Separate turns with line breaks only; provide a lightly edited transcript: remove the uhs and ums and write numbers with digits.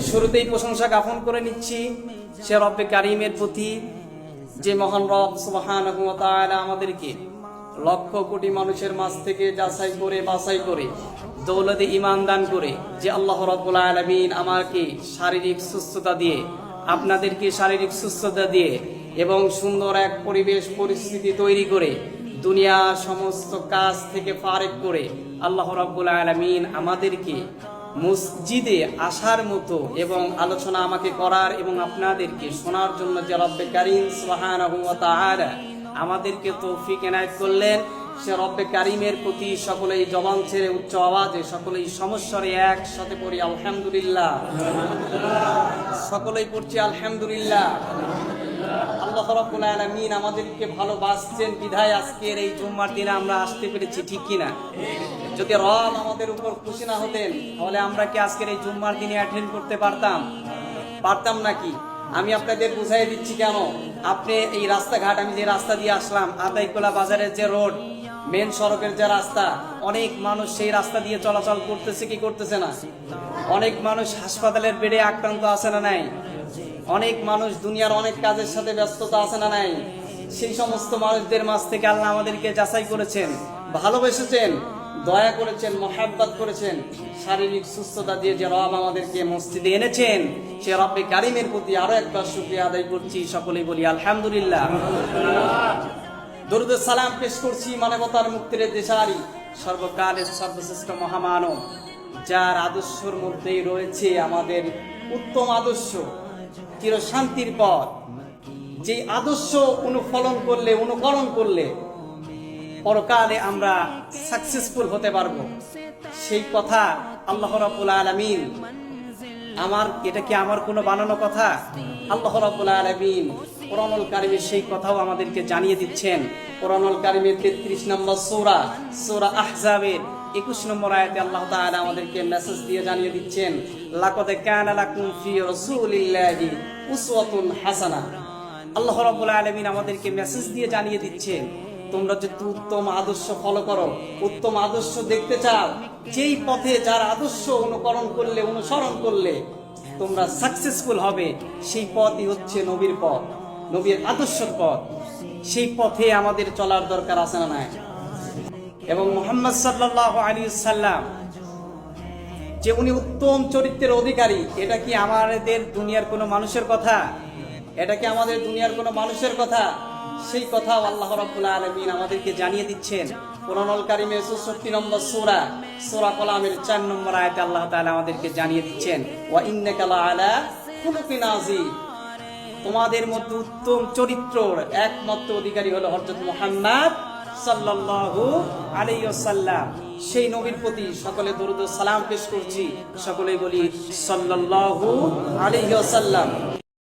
শুরুতেই প্রশংসা জ্ঞাপন করে নিচ্ছি সে রব্বে কারিমের প্রতি, যে মহান রব সুবহানাহু ওয়া তাআলা আমাদেরকে লক্ষ কোটি মানুষের মাঝ থেকে যাচাই করে বাছাই করে দৌলতে ঈমান দান করে, যে আল্লাহ রাব্বুল আলামিন আমাকে শারীরিক সুস্থতা দিয়ে, আপনাদেরকে শারীরিক সুস্থতা দিয়ে এবং সুন্দর এক পরিবেশ পরিস্থিতি তৈরি করে দুনিয়া সমস্ত কাজ থেকে ফারেক করে আল্লাহ রাব্বুল আলামিন আমাদেরকে মসজিদে আসার মতো এবং আলোচনা আমাকে করার এবং আপনাদেরকে শোনার জন্য যে রব্বে কারীম সুবহানাহু ওয়া তাআলা আমাদেরকে তৌফিক এনায়েত করলেন, সে রব্বে কারীমের প্রতি সকলেই জবান ছেড়ে উচ্চ আওয়াজে সকলেই সমস্বরে একসাথে পড়ি আলহামদুলিল্লাহ। সকলেই পড়ছি আলহামদুলিল্লাহ। আল্লাহ রাব্বুল আলামিন আমাদেরকে ভালোবাসছেন বিধায় আজকের এই জুম্মার দিনে আমরা আসতে পেরেছি, ঠিক কিনা? যদি রব আমাদের উপর খুশি না হতেন তাহলে আমরা কি আজকের এই জুম্মার দিনে অ্যাটেন্ড করতে পারতাম নাকি? আমি আপনাদের বুঝাই দিচ্ছি কেন। আপনি এই রাস্তাঘাট, আমি যে রাস্তা দিয়ে আসলাম, আতাইকোলা বাজারের যে রোড, মেন সড়কের যে রাস্তা, অনেক মানুষ সেই রাস্তা দিয়ে চলাচল করতেছে কি করতেছে না? অনেক মানুষ হাসপাতালের বেডে আক্রান্ত আছে না নাই? অনেক মানুষ দুনিয়ার অনেক কাজের সাথে ব্যস্ততা আছে না নাই? সেই সমস্ত মানুষদের মাঝ থেকে আল্লাহ আমাদেরকে যাচাই করেছেন, ভালোবেসেছেন, দয়া করেছেন, মহাব্বত করেছেন। শারীরিক সুস্থতা দিয়ে যে রব আমাদেরকে মসজিদে এনেছেন, সে রব্বে কারীমের প্রতি আরো একবার শুকরিয়া আদায় করছি। সকলেই বলি আলহামদুলিল্লাহ। দরুদ সালাম পেশ করছি মানবতার মুক্তির দেশারি সর্বকালের সর্বশ্রেষ্ঠ মহামানব, যার আদর্শের মধ্যেই রয়েছে আমাদের উত্তম আদর্শ, চির শান্তির পথ। যে আদর্শ অনুকরণ করলে পরকালে আমরা সাকসেসফুল হতে পারবো, সেই কথা আল্লাহ রাব্বুল আলামিন, এটা কি আমার কোনো বানানো কথা? আল্লাহ রাব্বুল আলামিন কোরআনুল কারীমে সেই কথাও আমাদেরকে জানিয়ে দিচ্ছেন। কোরআনুল কারীমের 33 নম্বর সূরা আহজাবের 21 নম্বর আয়াতে আল্লাহ তাআলা আমাদেরকে মেসেজ দিয়ে জানিয়ে দিচ্ছেন, লাকাদ কানা লাকুম ফি রাসূলিল্লাহি উসওয়াতুন হাসানা। আল্লাহ রাব্বুল আলামিন আমাদেরকে মেসেজ দিয়ে জানিয়ে দিচ্ছেন, তোমরা যদি উত্তম আদর্শ ফলো করো, উত্তম আদর্শ দেখতে চাও, যেই পথে যার আদর্শ অনুসরণ করলে তোমরা সাকসেসফুল হবে, সেই পথই হচ্ছে নবীর পথ, নবীর আদর্শের পথ। সেই পথে আমাদের চলার দরকার আছে না নাই? এবং মুহাম্মদ সাল্লাল্লাহু আলাইহি ওয়াসাল্লাম যে উনি উত্তম চরিত্রের অধিকারী, এটা কি আমাদের দুনিয়ার কোনো মানুষের কথা? এটা কি আমাদের দুনিয়ার কোনো মানুষের কথা? সেই কথা আল্লাহ রাব্বুল আলামিন আমাদেরকে জানিয়ে দিচ্ছেন কোরআনুল কারীমের 64 নম্বর সূরা কলামের 4 নম্বর আয়াতে আল্লাহ তাআলা আমাদেরকে জানিয়ে দিচ্ছেন, ওয়া ইন্নাকা লাআলা খুলুকিন আযীম। তোমাদের মধ্যে উত্তম চরিত্রের একমাত্র অধিকারী হলো হযরত মুহাম্মদ সাল্লাল্লাহু আলাইহি ওয়াসাল্লাম। সেই নবীর প্রতি সকলে দরুদ ও সালাম পেশ করছি। সকলেই বলি সাল্লাল্লাহু আলাইহি ওয়াসাল্লাম।